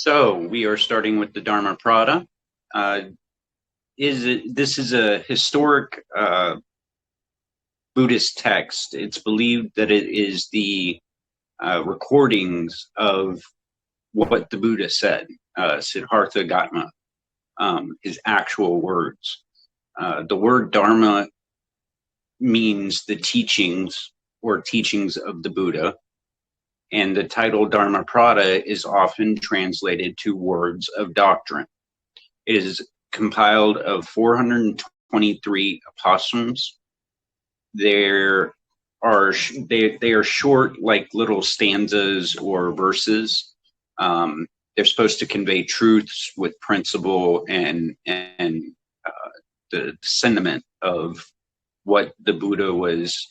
So we are starting with the Dharmmapada. This is a historic Buddhist text. It's believed that it is the recordings of what the Buddha said, Siddhartha Gautama, his actual words. The word Dharma means the teachings or teachings of the Buddha, and the title Dharmmapada is often translated to words of doctrine. It is compiled of 423 apostles. They are short, like little stanzas or verses. They're supposed to convey truths with principle and the sentiment of what the Buddha was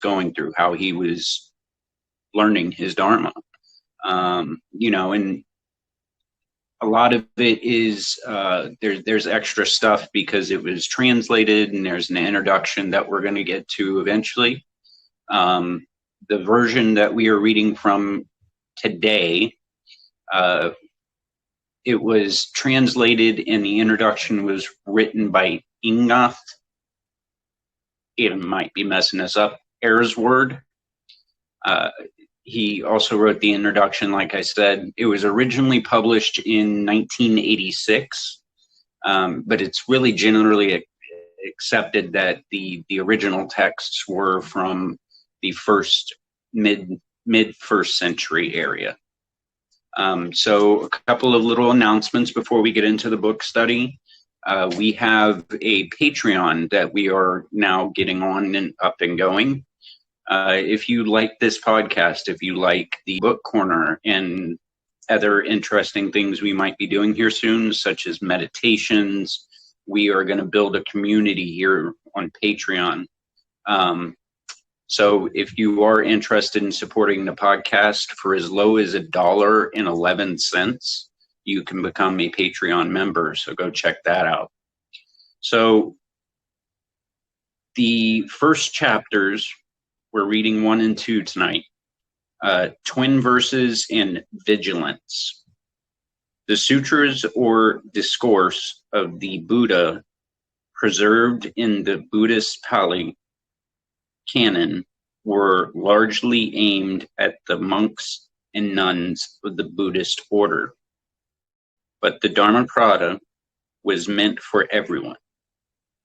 going through, how he was learning his Dharma. And a lot of it is there's extra stuff because it was translated, and there's an introduction that we're going to get to eventually. The version that we are reading from today, it was translated, and the introduction was written by Ingath. It might be messing us up. Eresword. He also wrote the introduction, like I said. It was originally published in 1986, but it's really generally accepted that the original texts were from the mid first century area. So a couple of little announcements before we get into the book study. We have a Patreon that we are now getting on and up and going. If you like this podcast, if you like the book corner and other interesting things we might be doing here soon, such as meditations, we are going to build a community here on Patreon. So if you are interested in supporting the podcast for as low as $1.11, you can become a Patreon member. So go check that out. So the first chapters, we're reading 1 and 2 tonight. Twin verses and vigilance. The sutras or discourse of the Buddha preserved in the Buddhist Pali canon were largely aimed at the monks and nuns of the Buddhist order. But the Dharmmapada was meant for everyone.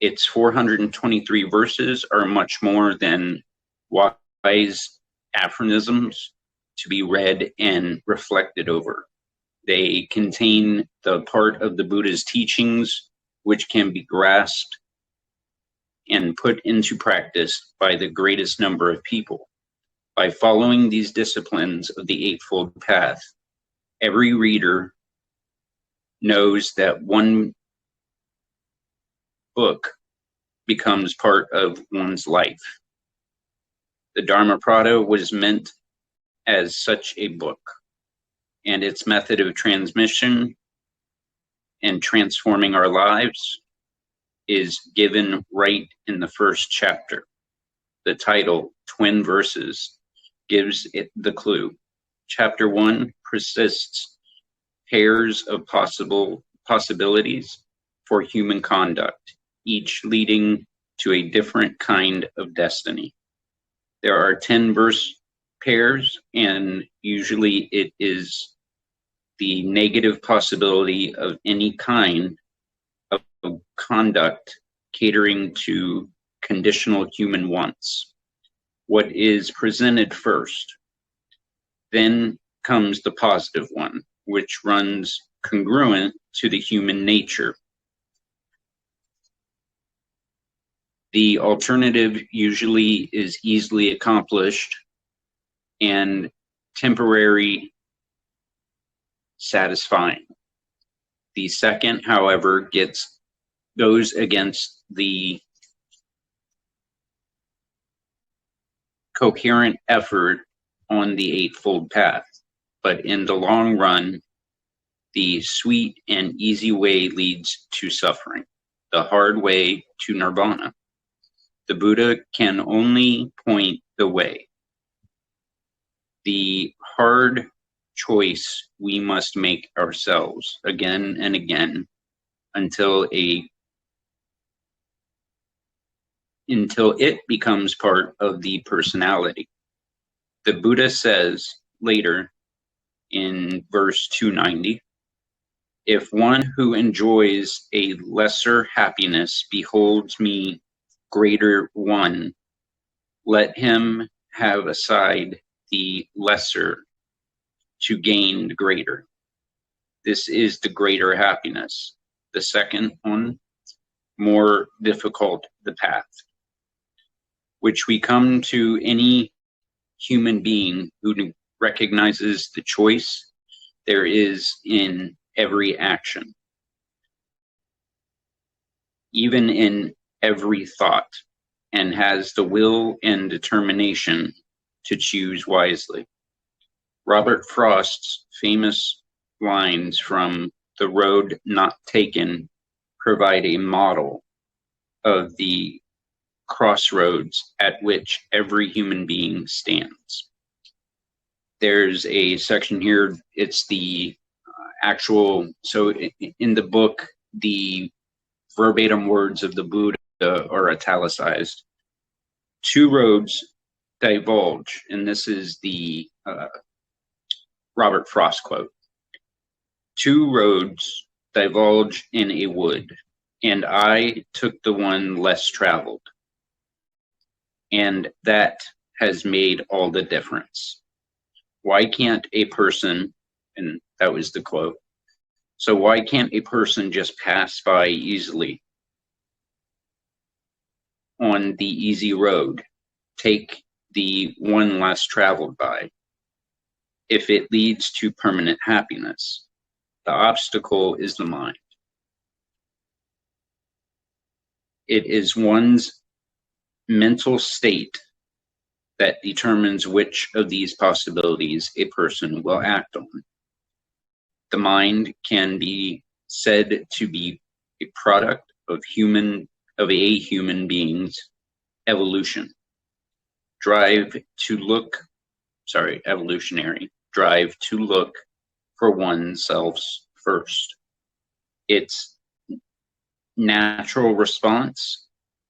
Its 423 verses are much more than wise aphorisms to be read and reflected over. They contain the part of the Buddha's teachings which can be grasped and put into practice by the greatest number of people. By following these disciplines of the Eightfold Path, every reader knows that one book becomes part of one's life. The Dharmmapada was meant as such a book, and its method of transmission and transforming our lives is given right in the first chapter. The title, Twin Verses, gives it the clue. Chapter 1 persists pairs of possibilities for human conduct, each leading to a different kind of destiny. There are 10 verse pairs, and usually it is the negative possibility of any kind of conduct catering to conditional human wants. What is presented first. Then comes the positive one, which runs congruent to the human nature. The alternative usually is easily accomplished and temporary satisfying. The second, however, goes against the coherent effort on the Eightfold Path, but in the long run, the sweet and easy way leads to suffering, the hard way to nirvana. The Buddha can only point the way. The hard choice we must make ourselves again and again until it becomes part of the personality. The Buddha says later in verse 290, if one who enjoys a lesser happiness beholds me greater one, let him have aside the lesser to gain the greater. This is the greater happiness. The second one, more difficult the path, which we come to any human being who recognizes the choice there is in every action, even in every thought, and has the will and determination to choose wisely. Robert Frost's famous lines from The Road Not Taken provide a model of the crossroads at which every human being stands. There's a section here, it's the actual, so in the book, the verbatim words of the Buddha are italicized. Two roads divulge, and this is the Robert Frost quote. Two roads divulge in a wood, and I took the one less traveled. And that has made all the difference. Why can't a person, and that was the quote, so why can't a person just pass by easily on the easy road, take the one less traveled by, if it leads to permanent happiness? The obstacle is the mind. It is one's mental state that determines which of these possibilities a person will act on. The mind can be said to be a product of a human being's evolutionary drive to look for oneself first. Its natural response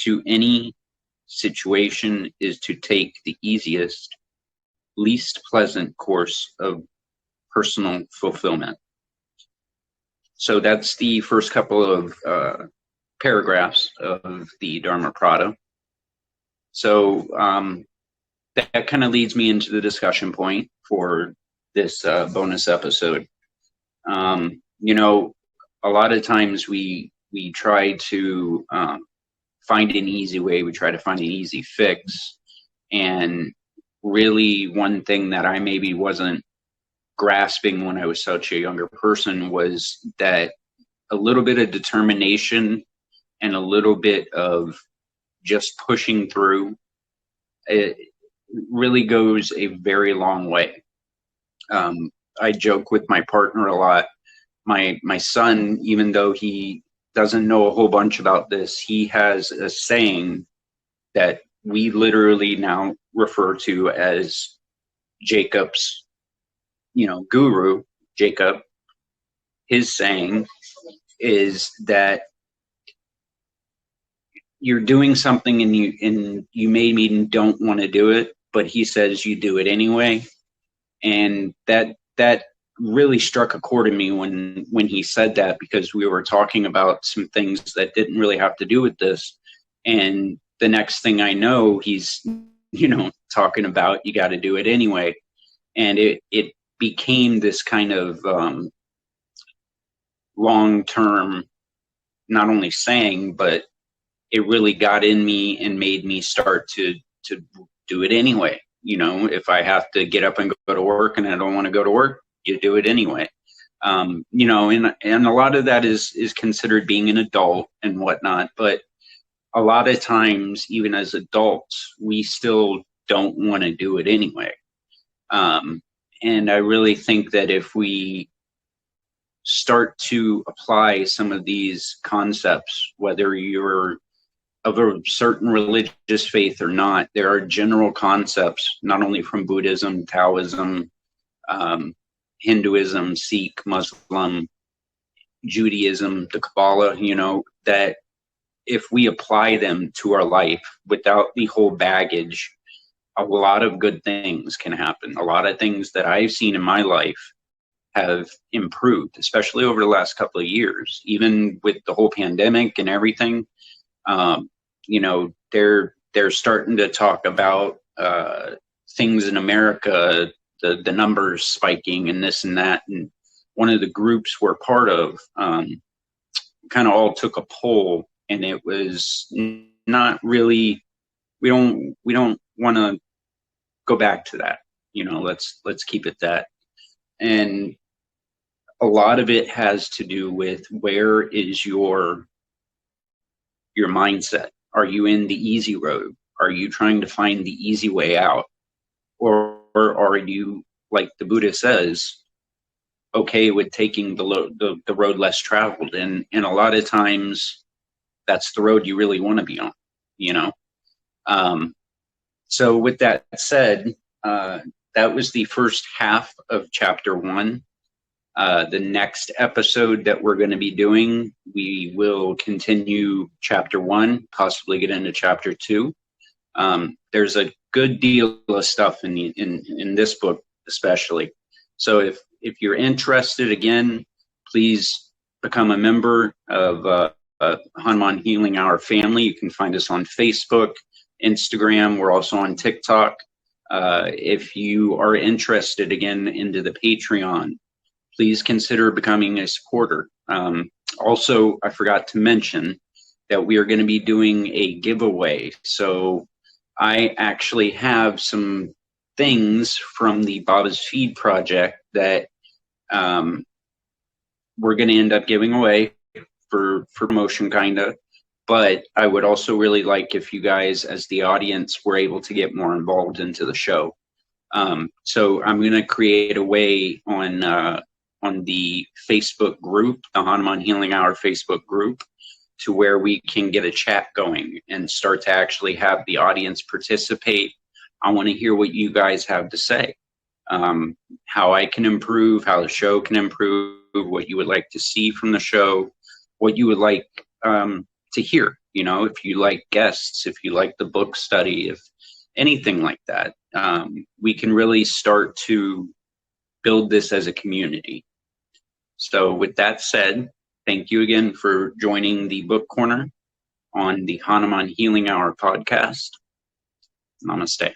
to any situation is to take the easiest, least pleasant course of personal fulfillment. So that's the first couple of paragraphs of the Dharmmapada. So that kind of leads me into the discussion point for this bonus episode. A lot of times we try to find an easy way, we try to find an easy fix, and really one thing that I maybe wasn't grasping when I was such a younger person was that a little bit of determination and a little bit of just pushing through, it really goes a very long way. I joke with my partner a lot. My son, even though he doesn't know a whole bunch about this, he has a saying that we literally now refer to as Jacob's, guru, Jacob. His saying is that you're doing something and you maybe don't want to do it, but he says you do it anyway. And that really struck a chord in me when he said that, because we were talking about some things that didn't really have to do with this. And the next thing I know, he's, talking about you got to do it anyway. And it became this kind of long-term, not only saying, but it really got in me and made me start to do it anyway. If I have to get up and go to work and I don't want to go to work, you do it anyway. And a lot of that is considered being an adult and whatnot, but a lot of times, even as adults, we still don't want to do it anyway. And I really think that if we start to apply some of these concepts, whether you're of a certain religious faith or not, there are general concepts, not only from Buddhism, Taoism, Hinduism, Sikh, Muslim, Judaism, the Kabbalah, that if we apply them to our life without the whole baggage, a lot of good things can happen. A lot of things that I've seen in my life have improved, especially over the last couple of years, even with the whole pandemic and everything. They're starting to talk about things in America, the numbers spiking and this and that. And one of the groups we're part of kind of all took a poll, and it was not really. We don't want to go back to that. Let's keep it that. And a lot of it has to do with where is your mindset. Are you in the easy road? Are you trying to find the easy way out? Or are you, like the Buddha says, okay with taking the road less traveled? And a lot of times that's the road you really want to be on, So with that said, that was the first half of chapter 1. The next episode that we're going to be doing, we will continue chapter 1, possibly get into chapter 2. There's a good deal of stuff in this book, especially. So if you're interested, again, please become a member of Hanuman Healing Hour family. You can find us on Facebook, Instagram. We're also on TikTok. If you are interested, again, into the Patreon, please consider becoming a supporter. Also, I forgot to mention that we are going to be doing a giveaway. So I actually have some things from the Baba's Feed project that we're going to end up giving away for promotion, kind of. But I would also really like if you guys, as the audience, were able to get more involved into the show. So I'm going to create a way on the Facebook group, the Hanuman Healing Hour Facebook group, to where we can get a chat going and start to actually have the audience participate. I want to hear what you guys have to say, how I can improve, how the show can improve, what you would like to see from the show, what you would like to hear. If you like guests, if you like the book study, if anything like that, we can really start to build this as a community. So with that said, thank you again for joining the Book Corner on the Hanuman Healing Hour podcast. Namaste.